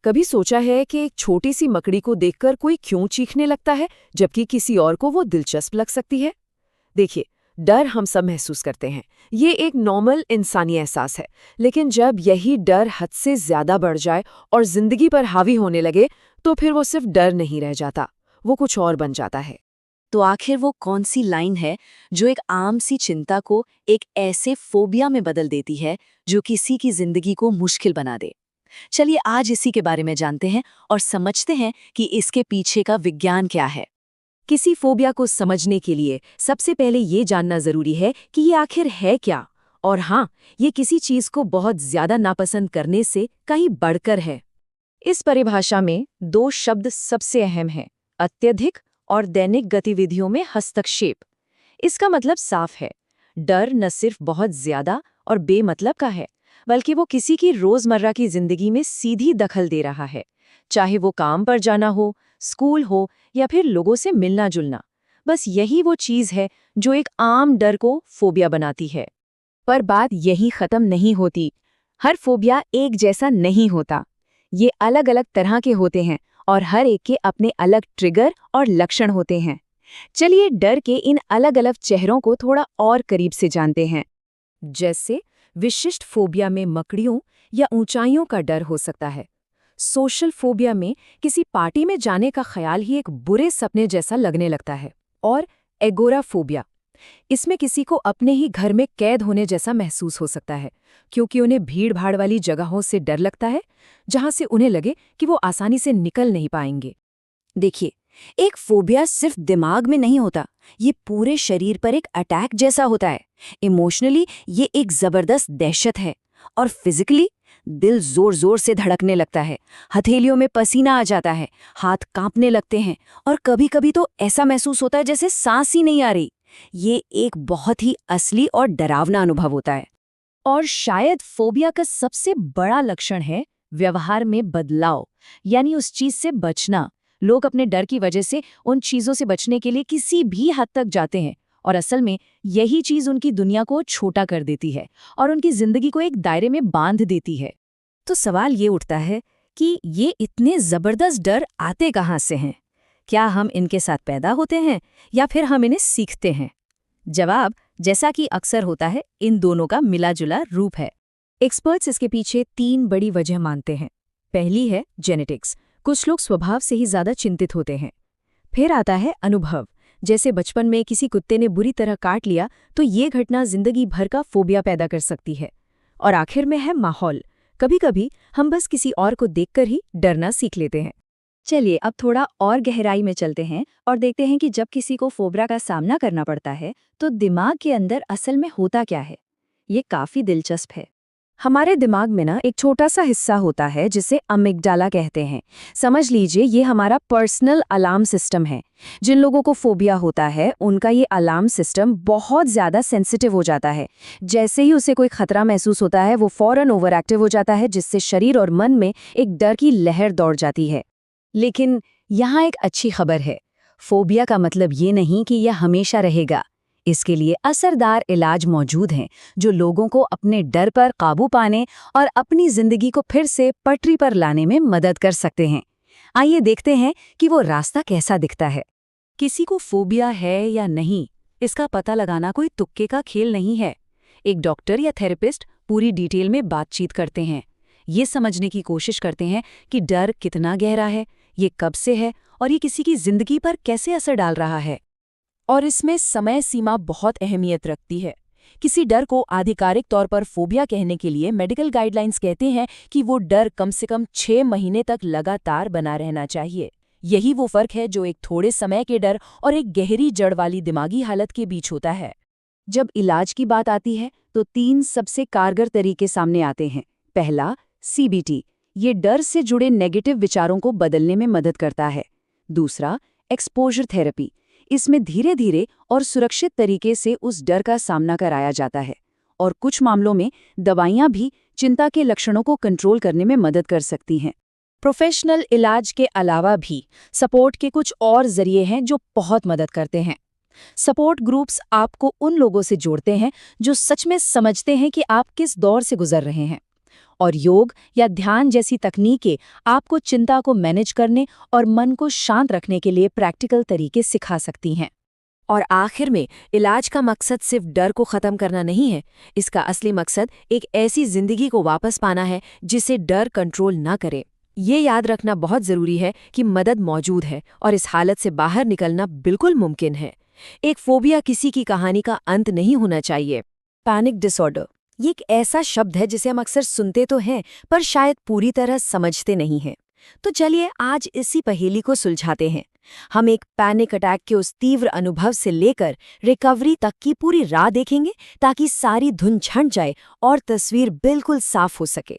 कभी सोचा है कि एक छोटी सी मकड़ी को देखकर कोई क्यों चीखने लगता है जबकि किसी और को वो दिलचस्प लग सकती है? देखिए, डर हम सब महसूस करते हैं। ये एक नॉर्मल इंसानी एहसास है। लेकिन जब यही डर हद से ज्यादा बढ़ जाए और जिंदगी पर हावी होने लगे, तो फिर वो सिर्फ डर नहीं रह जाता, वो कुछ और बन जाता है। तो आखिर वो कौन सी लाइन है जो एक आम सी चिंता को एक ऐसे फोबिया में बदल देती है जो किसी की जिंदगी को मुश्किल बना दे? चलिए आज इसी के बारे में जानते हैं और समझते हैं कि इसके पीछे का विज्ञान क्या है। किसी फोबिया को समझने के लिए सबसे पहले ये जानना जरूरी है कि ये आखिर है क्या। और हाँ, ये किसी चीज को बहुत ज्यादा नापसंद करने से कहीं बढ़कर है। इस परिभाषा में दो शब्द सबसे अहम हैं, अत्यधिक और दैनिक गतिविधियों में हस्तक्षेप। इसका मतलब साफ है, डर न सिर्फ बहुत ज्यादा और बेमतलब का है, बल्कि वो किसी की रोजमर्रा की जिंदगी में सीधी दखल दे रहा है, चाहे वो काम पर जाना हो, स्कूल हो या फिर लोगों से मिलना जुलना। बस यही वो चीज है जो एक आम डर को फोबिया बनाती है। पर बात यही खत्म नहीं होती। हर फोबिया एक जैसा नहीं होता। ये अलग अलग तरह के होते हैं और हर एक के अपने अलग ट्रिगर और लक्षण होते हैं। चलिए डर के इन अलग अलग चेहरों को थोड़ा और करीब से जानते हैं। जैसे विशिष्ट फोबिया में मकड़ियों या ऊंचाइयों का डर हो सकता है। सोशल फोबिया में किसी पार्टी में जाने का ख्याल ही एक बुरे सपने जैसा लगने लगता है। और एगोराफोबिया, इसमें किसी को अपने ही घर में कैद होने जैसा महसूस हो सकता है, क्योंकि उन्हें भीड़-भाड़ वाली जगहों से डर लगता है, जहां से उन्हें लगे कि वो आसानी से निकल नहीं पाएंगे। देखिए, एक फोबिया सिर्फ दिमाग में नहीं होता, ये पूरे शरीर पर एक अटैक जैसा होता है। इमोशनली ये एक जबरदस्त दहशत है और फिजिकली दिल जोर जोर से धड़कने लगता है, हथेलियों में पसीना आ जाता है, हाथ कांपने लगते हैं और कभी-कभी तो ऐसा महसूस होता है जैसे सांस ही नहीं आ रही। ये एक बहुत ही असली और डरावना अनुभव होता है। और शायद फोबिया का सबसे बड़ा लक्षण है व्यवहार में बदलाव, यानी उस चीज से बचना। लोग अपने डर की वजह से उन चीजों से बचने के लिए किसी भी हद तक जाते हैं और असल में यही चीज उनकी दुनिया को छोटा कर देती है और उनकी जिंदगी को एक दायरे में बांध देती है। तो सवाल ये उठता है कि ये इतने जबरदस्त डर आते कहाँ से हैं? क्या हम इनके साथ पैदा होते हैं या फिर हम इन्हें सीखते हैं? जवाब, जैसा कि अक्सर होता है, इन दोनों का मिला-जुला रूप है। एक्सपर्ट्स इसके पीछे 3 बड़ी वजह मानते हैं। पहली है जेनेटिक्स, कुछ लोग स्वभाव से ही ज्यादा चिंतित होते हैं। फिर आता है अनुभव, जैसे बचपन में किसी कुत्ते ने बुरी तरह काट लिया तो ये घटना जिंदगी भर का फोबिया पैदा कर सकती है। और आखिर में है माहौल, कभी-कभी हम बस किसी और को देखकर ही डरना सीख लेते हैं। चलिए अब थोड़ा और गहराई में चलते हैं और देखते हैं कि जब किसी को फोबिया का सामना करना पड़ता है तो दिमाग के अंदर असल में होता क्या है। ये काफी दिलचस्प है। हमारे दिमाग में ना एक छोटा सा हिस्सा होता है जिसे अमिग्डाला कहते हैं। समझ लीजिए ये हमारा पर्सनल अलार्म सिस्टम है। जिन लोगों को फोबिया होता है उनका ये अलार्म सिस्टम बहुत ज्यादा सेंसिटिव हो जाता है। जैसे ही उसे कोई खतरा महसूस होता है वो फौरन ओवर एक्टिव हो जाता है, जिससे शरीर और मन में एक डर की लहर दौड़ जाती है। लेकिन यहाँ एक अच्छी खबर है, फोबिया का मतलब ये नहीं कि यह हमेशा रहेगा। इसके लिए असरदार इलाज मौजूद हैं जो लोगों को अपने डर पर काबू पाने और अपनी जिंदगी को फिर से पटरी पर लाने में मदद कर सकते हैं। आइए देखते हैं कि वो रास्ता कैसा दिखता है। किसी को फोबिया है या नहीं, इसका पता लगाना कोई तुक्के का खेल नहीं है। एक डॉक्टर या थेरेपिस्ट पूरी डिटेल में बातचीत करते हैं। ये समझने की कोशिश करते हैं कि डर कितना गहरा है, ये कब से है और ये किसी की जिंदगी पर कैसे असर डाल रहा है। और इसमें समय सीमा बहुत अहमियत रखती है। किसी डर को आधिकारिक तौर पर फोबिया कहने के लिए मेडिकल गाइडलाइंस कहते हैं कि वो डर कम से कम 6 महीने तक लगातार बना रहना चाहिए। यही वो फर्क है जो एक थोड़े समय के डर और एक गहरी जड़ वाली दिमागी हालत के बीच होता है। जब इलाज की बात आती है तो 3 सबसे कारगर तरीके सामने आते हैं। पहला, CBT, ये डर से जुड़े नेगेटिव विचारों को बदलने में मदद करता है। दूसरा, एक्सपोजर थेरेपी, इसमें धीरे धीरे और सुरक्षित तरीके से उस डर का सामना कराया जाता है। और कुछ मामलों में दवाइयां भी चिंता के लक्षणों को कंट्रोल करने में मदद कर सकती हैं। प्रोफेशनल इलाज के अलावा भी सपोर्ट के कुछ और जरिए हैं जो बहुत मदद करते हैं। सपोर्ट ग्रुप्स आपको उन लोगों से जोड़ते हैं जो सच में समझते हैं कि आप किस दौर से गुजर रहे हैं। और योग या ध्यान जैसी तकनीकें आपको चिंता को मैनेज करने और मन को शांत रखने के लिए प्रैक्टिकल तरीके सिखा सकती हैं। और आखिर में इलाज का मकसद सिर्फ डर को खत्म करना नहीं है। इसका असली मकसद एक ऐसी जिंदगी को वापस पाना है जिसे डर कंट्रोल ना करे। ये याद रखना बहुत जरूरी है कि मदद मौजूद है और इस हालत से बाहर निकलना बिल्कुल मुमकिन है। एक फोबिया किसी की कहानी का अंत नहीं होना चाहिए। पैनिक डिसऑर्डर ये एक ऐसा शब्द है जिसे हम अक्सर सुनते तो हैं पर शायद पूरी तरह समझते नहीं हैं। तो चलिए आज इसी पहेली को सुलझाते हैं। हम एक पैनिक अटैक के उस तीव्र अनुभव से लेकर रिकवरी तक की पूरी राह देखेंगे ताकि सारी धुन छंट जाए और तस्वीर बिल्कुल साफ हो सके।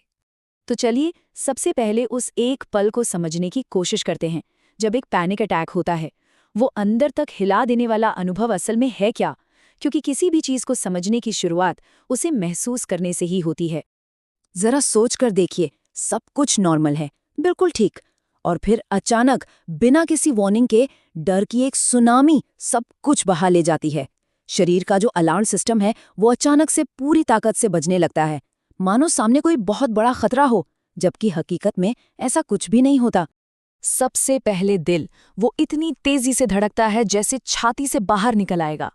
तो चलिए सबसे पहले उस एक पल को समझने की कोशिश करते हैं जब एक पैनिक अटैक होता है। वो अंदर तक हिला देने वाला अनुभव असल में है क्या? क्योंकि किसी भी चीज को समझने की शुरुआत उसे महसूस करने से ही होती है। जरा सोच कर देखिए, सब कुछ नॉर्मल है, बिल्कुल ठीक, और फिर अचानक बिना किसी वार्निंग के डर की एक सुनामी सब कुछ बहा ले जाती है। शरीर का जो अलार्म सिस्टम है वो अचानक से पूरी ताकत से बजने लगता है, मानो सामने कोई बहुत बड़ा खतरा हो, जबकि हकीकत में ऐसा कुछ भी नहीं होता। सबसे पहले दिल वो इतनी तेजी से धड़कता है जैसे छाती से बाहर निकल आएगा।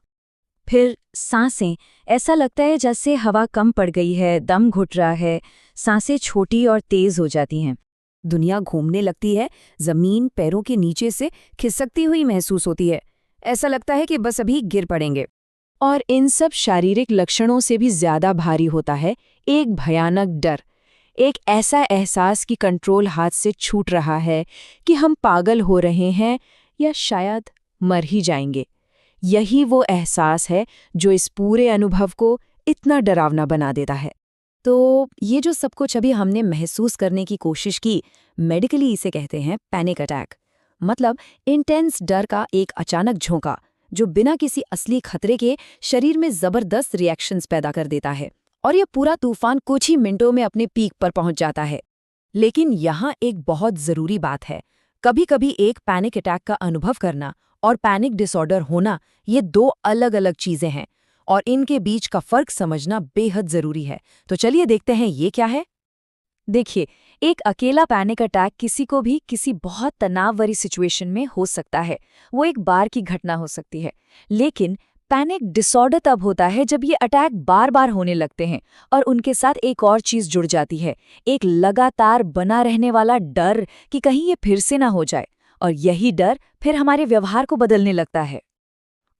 फिर सांसें, ऐसा लगता है जैसे हवा कम पड़ गई है, दम घुट रहा है, सांसें छोटी और तेज हो जाती हैं। दुनिया घूमने लगती है, जमीन पैरों के नीचे से खिसकती हुई महसूस होती है, ऐसा लगता है कि बस अभी गिर पड़ेंगे। और इन सब शारीरिक लक्षणों से भी ज्यादा भारी होता है एक भयानक डर, एक ऐसा एहसास कि कंट्रोल हाथ से छूट रहा है, कि हम पागल हो रहे हैं या शायद मर ही जाएंगे। यही वो एहसास है जो इस पूरे अनुभव को इतना डरावना बना देता है। तो ये जो सब कुछ अभी हमने महसूस करने की कोशिश की, मेडिकली इसे कहते हैं पैनिक अटैक। मतलब इंटेंस डर का एक अचानक झोंका जो बिना किसी असली खतरे के शरीर में जबरदस्त रिएक्शंस पैदा कर देता है, और ये पूरा तूफान कुछ ही मिनटों में अपने पीक पर पहुंच जाता है। लेकिन यहाँ एक बहुत जरूरी बात है, कभी कभी एक पैनिक अटैक का अनुभव करना और पैनिक डिसऑर्डर होना ये दो अलग अलग चीजें हैं, और इनके बीच का फर्क समझना बेहद जरूरी है। तो चलिए देखते हैं ये क्या है। देखिए, एक अकेला पैनिक अटैक किसी को भी किसी बहुत तनाव भरी सिचुएशन में हो सकता है, वो एक बार की घटना हो सकती है। लेकिन पैनिक डिसऑर्डर तब होता है जब ये अटैक बार बार होने लगते हैं और उनके साथ एक और चीज जुड़ जाती है, एक लगातार बना रहने वाला डर कि कहीं ये फिर से ना हो जाए, और यही डर फिर हमारे व्यवहार को बदलने लगता है।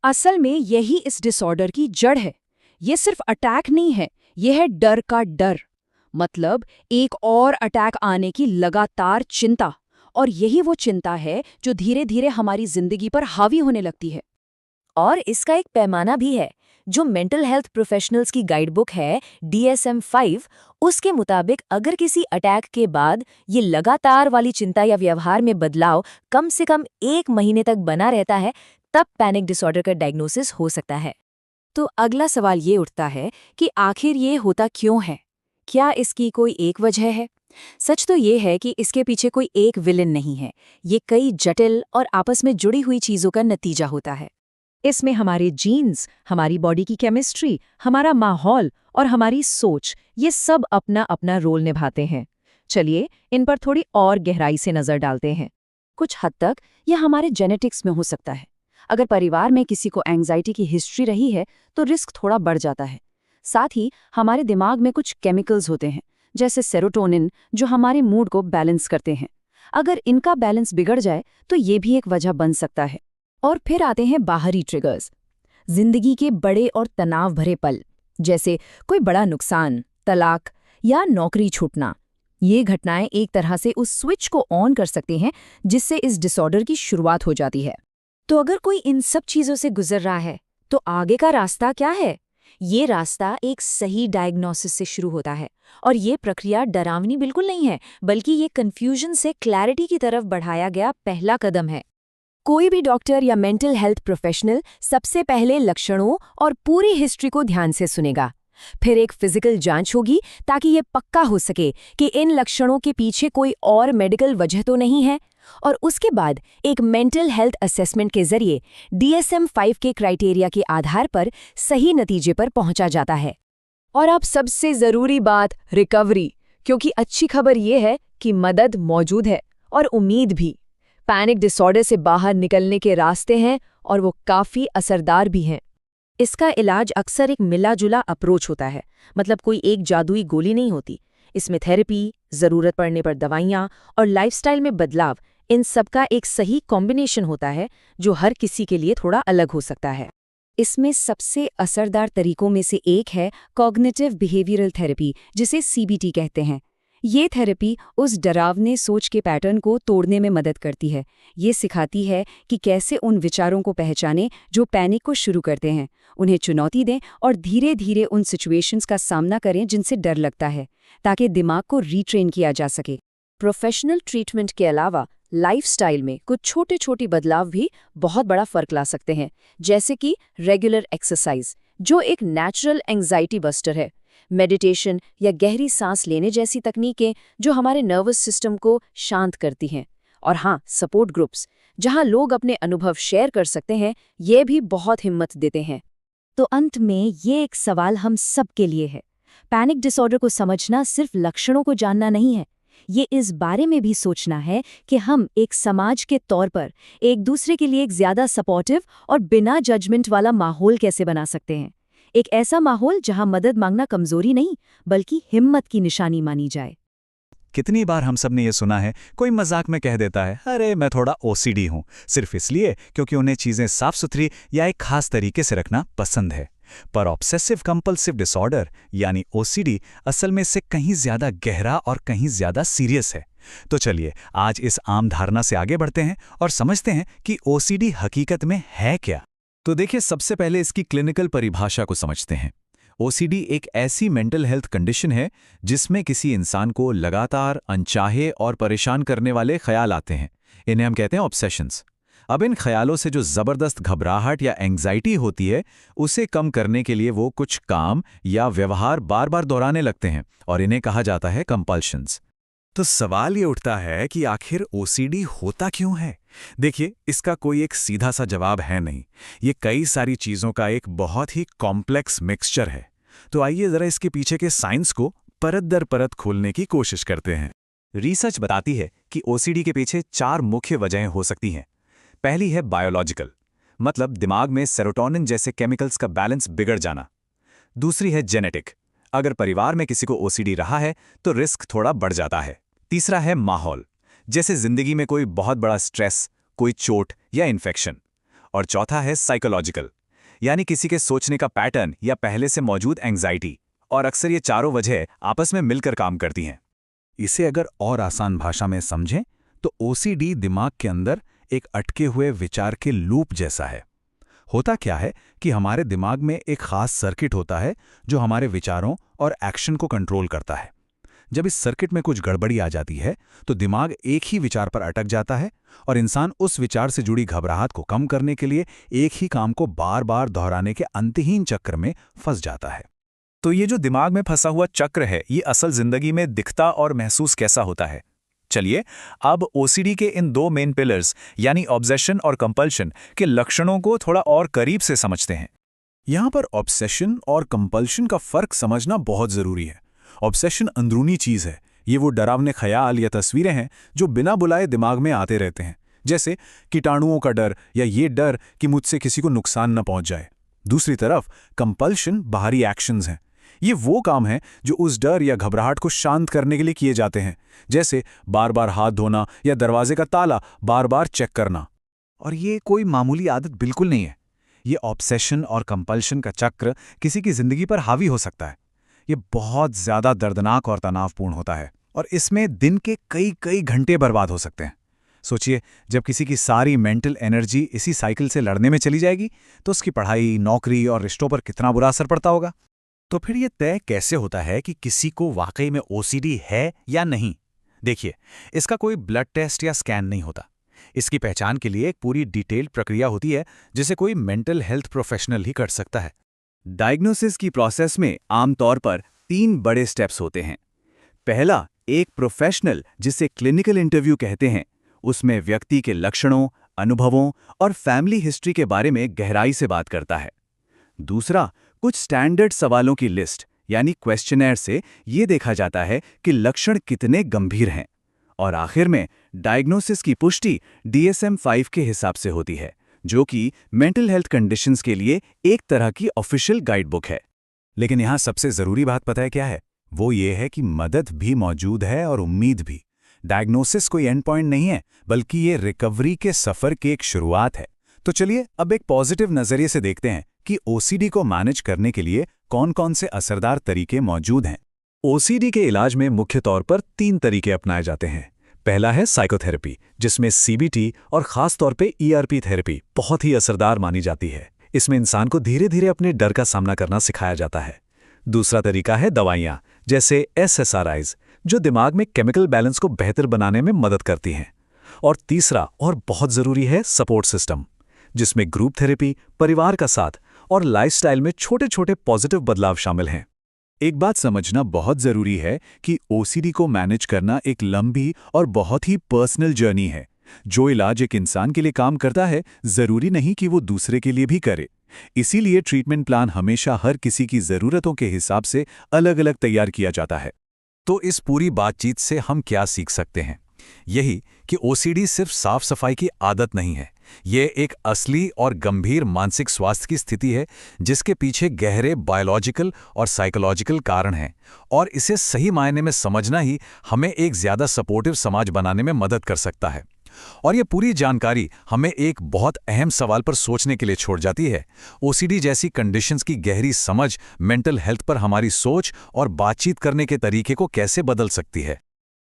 असल में यही इस डिसऑर्डर की जड़ है। ये सिर्फ अटैक नहीं है, ये है डर का डर, मतलब एक और अटैक आने की लगातार चिंता। और यही वो चिंता है जो धीरे धीरे हमारी जिंदगी पर हावी होने लगती है। और इसका एक पैमाना भी है, जो मेंटल हेल्थ प्रोफेशनल्स की गाइडबुक है DSM-5, उसके मुताबिक अगर किसी अटैक के बाद ये लगातार वाली चिंता या व्यवहार में बदलाव कम से कम 1 महीने तक बना रहता है, तब पैनिक डिसऑर्डर का डायग्नोसिस हो सकता है। तो अगला सवाल ये उठता है कि आखिर ये होता क्यों है? क्या इसकी कोई एक वजह है? सच तो ये है कि इसके पीछे कोई एक विलेन नहीं है, ये कई जटिल और आपस में जुड़ी हुई चीजों का नतीजा होता है। इसमें हमारे जीन्स, हमारी बॉडी की केमिस्ट्री, हमारा माहौल और हमारी सोच, ये सब अपना अपना रोल निभाते हैं। चलिए इन पर थोड़ी और गहराई से नजर डालते हैं। कुछ हद तक यह हमारे जेनेटिक्स में हो सकता है। अगर परिवार में किसी को एंग्जाइटी की हिस्ट्री रही है तो रिस्क थोड़ा बढ़ जाता है। साथ ही हमारे दिमाग में कुछ केमिकल्स होते हैं, जैसे सेरोटोनिन, जो हमारे मूड को बैलेंस करते हैं। अगर इनका बैलेंस बिगड़ जाए तो ये भी एक वजह बन सकता है। और फिर आते हैं बाहरी ट्रिगर्स, जिंदगी के बड़े और तनाव भरे पल, जैसे कोई बड़ा नुकसान, तलाक या नौकरी छूटना। ये घटनाएं एक तरह से उस स्विच को ऑन कर सकते हैं जिससे इस डिसऑर्डर की शुरुआत हो जाती है। तो अगर कोई इन सब चीजों से गुजर रहा है तो आगे का रास्ता क्या है? ये रास्ता एक सही डायग्नोसिस से शुरू होता है, और ये प्रक्रिया डरावनी बिल्कुल नहीं है, बल्कि ये कंफ्यूजन से क्लैरिटी की तरफ बढ़ाया गया पहला कदम है। कोई भी डॉक्टर या मेंटल हेल्थ प्रोफेशनल सबसे पहले लक्षणों और पूरी हिस्ट्री को ध्यान से सुनेगा। फिर एक फिजिकल जांच होगी ताकि ये पक्का हो सके कि इन लक्षणों के पीछे कोई और मेडिकल वजह तो नहीं है, और उसके बाद एक मेंटल हेल्थ असेसमेंट के जरिए DSM-5 के क्राइटेरिया के आधार पर सही नतीजे पर पहुंचा जाता है। और अब सबसे जरूरी बात, रिकवरी, क्योंकि अच्छी खबर ये है कि मदद मौजूद है और उम्मीद भी। पैनिक डिसऑर्डर से बाहर निकलने के रास्ते हैं और वो काफ़ी असरदार भी हैं। इसका इलाज अक्सर एक मिला-जुला अप्रोच होता है, मतलब कोई एक जादुई गोली नहीं होती। इसमें थेरेपी, ज़रूरत पड़ने पर दवाइयाँ और लाइफस्टाइल में बदलाव, इन सबका एक सही कॉम्बिनेशन होता है जो हर किसी के लिए थोड़ा अलग हो सकता है। इसमें सबसे असरदार तरीकों में से एक है कॉग्निटिव बिहेवियरल थेरेपी, जिसे सीबीटी कहते हैं। ये थेरेपी उस डरावने सोच के पैटर्न को तोड़ने में मदद करती है। ये सिखाती है कि कैसे उन विचारों को पहचानें जो पैनिक को शुरू करते हैं, उन्हें चुनौती दें और धीरे धीरे उन सिचुएशंस का सामना करें जिनसे डर लगता है, ताकि दिमाग को रीट्रेन किया जा सके। प्रोफेशनल ट्रीटमेंट के अलावा लाइफस्टाइल में कुछ छोटे छोटे बदलाव भी बहुत बड़ा फर्क ला सकते हैं, जैसे कि रेगुलर एक्सरसाइज, जो एक नेचुरल एंजाइटी बस्टर है, मेडिटेशन या गहरी सांस लेने जैसी तकनीकें जो हमारे नर्वस सिस्टम को शांत करती हैं, और हाँ, सपोर्ट ग्रुप्स जहां लोग अपने अनुभव शेयर कर सकते हैं, ये भी बहुत हिम्मत देते हैं। तो अंत में ये एक सवाल हम सब के लिए है। पैनिक डिसऑर्डर को समझना सिर्फ लक्षणों को जानना नहीं है, ये इस बारे में भी सोचना है कि हम एक समाज के तौर पर एक दूसरे के लिए एक ज्यादा सपोर्टिव और बिना जजमेंट वाला माहौल कैसे बना सकते हैं। एक ऐसा माहौल जहां मदद मांगना कमजोरी नहीं, बल्कि हिम्मत की निशानी मानी जाए। कितनी बार हम सब ने ये सुना है, कोई मजाक में कह देता है, अरे मैं थोड़ा ओसीडी हूं, सिर्फ इसलिए क्योंकि उन्हें चीजें साफ सुथरी या एक खास तरीके से रखना पसंद है। पर ऑब्सेसिव कंपल्सिव डिसऑर्डर यानी ओसीडी असल में इससे कहीं ज्यादा गहरा और कहीं ज्यादा सीरियस है। तो चलिए आज इस आम धारणा से आगे बढ़ते हैं और समझते हैं कि ओसीडी हकीकत में है क्या। तो देखिए, सबसे पहले इसकी क्लिनिकल परिभाषा को समझते हैं। ओसीडी एक ऐसी मेंटल हेल्थ कंडीशन है जिसमें किसी इंसान को लगातार अनचाहे और परेशान करने वाले ख्याल आते हैं। इन्हें हम कहते हैं ऑब्सेशंस। अब इन ख्यालों से जो जबरदस्त घबराहट या एंग्जाइटी होती है, उसे कम करने के लिए वो कुछ काम या व्यवहार बार बार दोहराने लगते हैं और इन्हें कहा जाता है कंपल्शंस। तो सवाल ये उठता है कि आखिर ओसीडी होता क्यों है? देखिए, इसका कोई एक सीधा सा जवाब है नहीं। ये कई सारी चीजों का एक बहुत ही कॉम्प्लेक्स मिक्सचर है। तो आइए जरा इसके पीछे के साइंस को परत दर परत खोलने की कोशिश करते हैं। रिसर्च बताती है कि ओसीडी के पीछे 4 मुख्य वजहें हो सकती हैं। पहली है बायोलॉजिकल, मतलब दिमाग में सेरोटोनिन जैसे केमिकल्स का बैलेंस बिगड़ जाना। दूसरी है जेनेटिक, अगर परिवार में किसी को ओसीडी रहा है तो रिस्क थोड़ा बढ़ जाता है। तीसरा है माहौल, जैसे जिंदगी में कोई बहुत बड़ा स्ट्रेस, कोई चोट या इन्फेक्शन। और चौथा है साइकोलॉजिकल, यानी किसी के सोचने का पैटर्न या पहले से मौजूद एंग्जाइटी। और अक्सर ये चारों वजह आपस में मिलकर काम करती हैं। इसे अगर और आसान भाषा में समझें तो ओसीडी दिमाग के अंदर एक अटके हुए विचार के लूप जैसा है। होता क्या है कि हमारे दिमाग में एक खास सर्किट होता है जो हमारे विचारों और एक्शन को कंट्रोल करता है। जब इस सर्किट में कुछ गड़बड़ी आ जाती है तो दिमाग एक ही विचार पर अटक जाता है और इंसान उस विचार से जुड़ी घबराहट को कम करने के लिए एक ही काम को बार बार दोहराने के अंतहीन चक्र में फंस जाता है। तो ये जो दिमाग में फंसा हुआ चक्र है, ये असल जिंदगी में दिखता और महसूस कैसा होता है? चलिए अब ओसीडी के इन 2 मेन पिलर्स यानी ऑब्सेशन और कंपल्शन के लक्षणों को थोड़ा और करीब से समझते हैं। यहां पर ऑब्सेशन और कंपल्शन का फर्क समझना बहुत जरूरी है। ऑब्सेशन अंदरूनी चीज है। ये वो डरावने ख्याल या तस्वीरें हैं जो बिना बुलाए दिमाग में आते रहते हैं, जैसे कीटाणुओं का डर या ये डर कि मुझसे किसी को नुकसान न पहुंच जाए। दूसरी तरफ कंपल्शन बाहरी एक्शंस हैं। ये वो काम है जो उस डर या घबराहट को शांत करने के लिए किए जाते हैं, जैसे बार बार हाथ धोना या दरवाजे का ताला बार बार चेक करना। और ये कोई मामूली आदत बिल्कुल नहीं है। ये ऑब्सेशन और कंपल्शन का चक्र किसी की जिंदगी पर हावी हो सकता है। ये बहुत ज्यादा दर्दनाक और तनावपूर्ण होता है और इसमें दिन के कई घंटे बर्बाद हो सकते हैं। सोचिए, जब किसी की सारी मेंटल एनर्जी इसी साइकिल से लड़ने में चली जाएगी तो उसकी पढ़ाई, नौकरी और रिश्तों पर कितना बुरा असर पड़ता होगा। तो फिर ये तय कैसे होता है कि किसी को वाकई में ओसीडी है या नहीं? देखिए, इसका कोई ब्लड टेस्ट या स्कैन नहीं होता। इसकी पहचान के लिए एक पूरी डिटेल्ड प्रक्रिया होती है जिसे कोई मेंटल हेल्थ प्रोफेशनल ही कर सकता है। डायग्नोसिस की प्रोसेस में आमतौर पर 3 बड़े स्टेप्स होते हैं। पहला, एक प्रोफेशनल जिसे क्लिनिकल इंटरव्यू कहते हैं, उसमें व्यक्ति के लक्षणों, अनुभवों और फैमिली हिस्ट्री के बारे में गहराई से बात करता है। दूसरा, कुछ स्टैंडर्ड सवालों की लिस्ट यानी क्वेश्चनर से ये देखा जाता है कि लक्षण कितने गंभीर हैं। और आखिर में डायग्नोसिस की पुष्टि DSM-5 के हिसाब से होती है, जो कि मेंटल हेल्थ कंडीशंस के लिए एक तरह की ऑफिशियल गाइड बुक है। लेकिन यहाँ सबसे ज़रूरी बात पता है क्या है? वो ये है कि मदद भी मौजूद है और उम्मीद भी। डायग्नोसिस कोई एंड पॉइंट नहीं है, बल्कि ये रिकवरी के सफ़र की एक शुरुआत है। तो चलिए अब एक पॉजिटिव नज़रिए से देखते हैं कि OCD को मैनेज करने के लिए कौन-कौन से असरदार तरीके मौजूद हैं। OCD के इलाज में मुख्य तौर पर 3 तरीके अपनाए जाते हैं। पहला है साइकोथेरेपी, जिसमें CBT और ख़ास तौर पे ERP थेरेपी बहुत ही असरदार मानी जाती है। इसमें इंसान को धीरे-धीरे अपने डर का सामना करना सिखाया जाता है। दूसरा तरीका है दवाइयाँ, जैसे SSRIs, जो दिमाग में केमिकल बैलेंस को बेहतर बनाने में मदद करती हैं। और तीसरा और बहुत ज़रूरी है सपोर्ट सिस्टम, जिसमें ग्रुप थेरेपी, परिवार का साथ और लाइफस्टाइल में छोटे-छोटे पॉजिटिव बदलाव शामिल हैं। एक बात समझना बहुत ज़रूरी है कि OCD को मैनेज करना एक लंबी और बहुत ही पर्सनल जर्नी है। जो इलाज एक इंसान के लिए काम करता है, ज़रूरी नहीं कि वो दूसरे के लिए भी करे। इसीलिए ट्रीटमेंट प्लान हमेशा हर किसी की ज़रूरतों के हिसाब से अलग-अलग तैयार किया जाता है। तो इस पूरी बातचीत से हम क्या सीख सकते हैं? यही कि OCD सिर्फ साफ सफाई की आदत नहीं है। ये एक असली और गंभीर मानसिक स्वास्थ्य की स्थिति है, जिसके पीछे गहरे बायोलॉजिकल और साइकोलॉजिकल कारण हैं, और इसे सही मायने में समझना ही हमें एक ज़्यादा सपोर्टिव समाज बनाने में मदद कर सकता है। और ये पूरी जानकारी हमें एक बहुत अहम सवाल पर सोचने के लिए छोड़ जाती है। OCD जैसी कंडीशंस की गहरी समझ मेंटल हेल्थ पर हमारी सोच और बातचीत करने के तरीके को कैसे बदल सकती है।